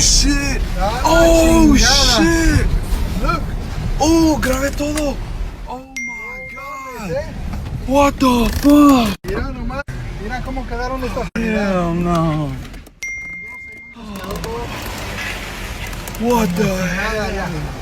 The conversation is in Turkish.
shit. Ah, Oh chingada. shit. Look. Oh, grabé todo. Oh my god. ¿Eh? What the fuck? Mira nomás. Mira cómo quedaron estas. Hell no. What the Nada, ya. hell?